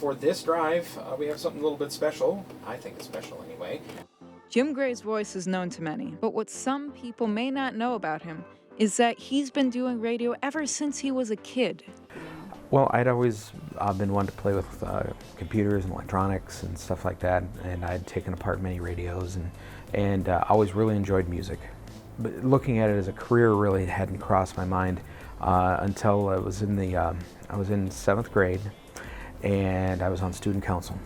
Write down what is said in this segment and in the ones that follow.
for this drive, we have something a little bit special. I think it's special anyway. Jim Gray's voice is known to many, but what some people may not know about him is that he's been doing radio ever since he was a kid. Well, I'd always been one to play with computers and electronics and stuff like that, and I'd taken apart many radios and always really enjoyed music. But looking at it as a career really hadn't crossed my mind until I was in I was in 7th grade, and I was on student council.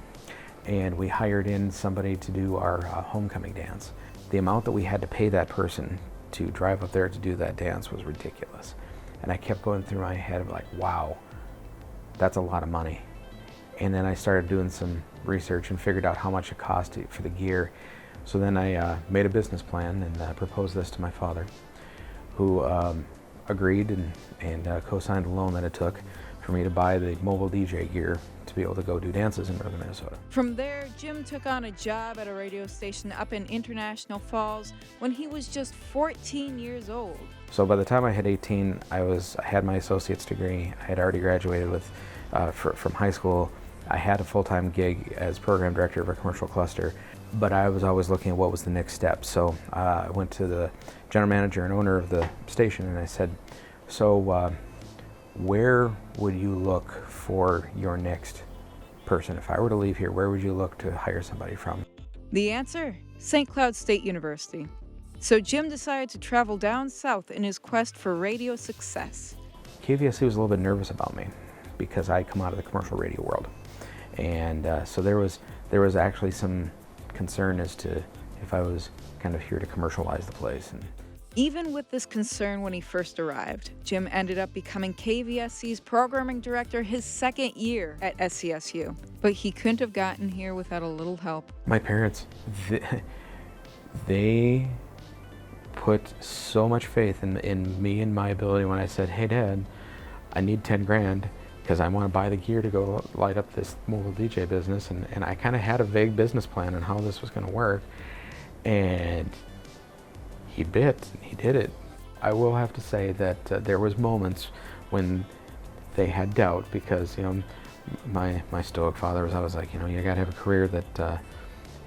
And we hired in somebody to do our homecoming dance. The amount that we had to pay that person to drive up there to do that dance was ridiculous. And I kept going through my head of like, wow, that's a lot of money. And then I started doing some research and figured out how much it cost for the gear. So then I made a business plan and proposed this to my father, who agreed and co-signed a loan that it took for me to buy the mobile DJ gear to be able to go do dances in northern Minnesota. From there, Jim took on a job at a radio station up in International Falls when he was just 14 years old. So by the time I had 18, I had my associate's degree. I had already graduated from high school. I had a full-time gig as program director of a commercial cluster, but I was always looking at what was the next step. So I went to the general manager and owner of the station and I said, so where would you look for your next person? If I were to leave here, where would you look to hire somebody from? The answer? St. Cloud State University. So Jim decided to travel down south in his quest for radio success. KVSC was a little bit nervous about me because I come out of the commercial radio world. And so there was actually some concern as to if I was kind of here to commercialize the place. And even with this concern when he first arrived, Jim ended up becoming KVSC's programming director his second year at SCSU. But he couldn't have gotten here without a little help. My parents, they put so much faith in me and my ability when I said, hey Dad, I need 10 grand because I want to buy the gear to go light up this mobile DJ business. And I kind of had a vague business plan on how this was going to work. And he did it. I will have to say that there was moments when they had doubt because, you know, my stoic father was always like, you know, you got to have a career that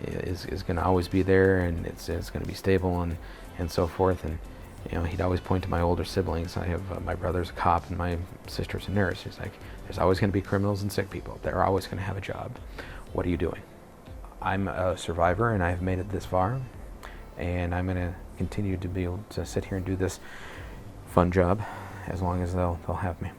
is going to always be there and it's going to be stable and so forth. And, you know, he'd always point to my older siblings. I have my brother's a cop and my sister's a nurse. He's like, there's always going to be criminals and sick people. They're always going to have a job. What are you doing? I'm a survivor and I've made it this far. And I'm going to continue to be able to sit here and do this fun job as long as they'll have me.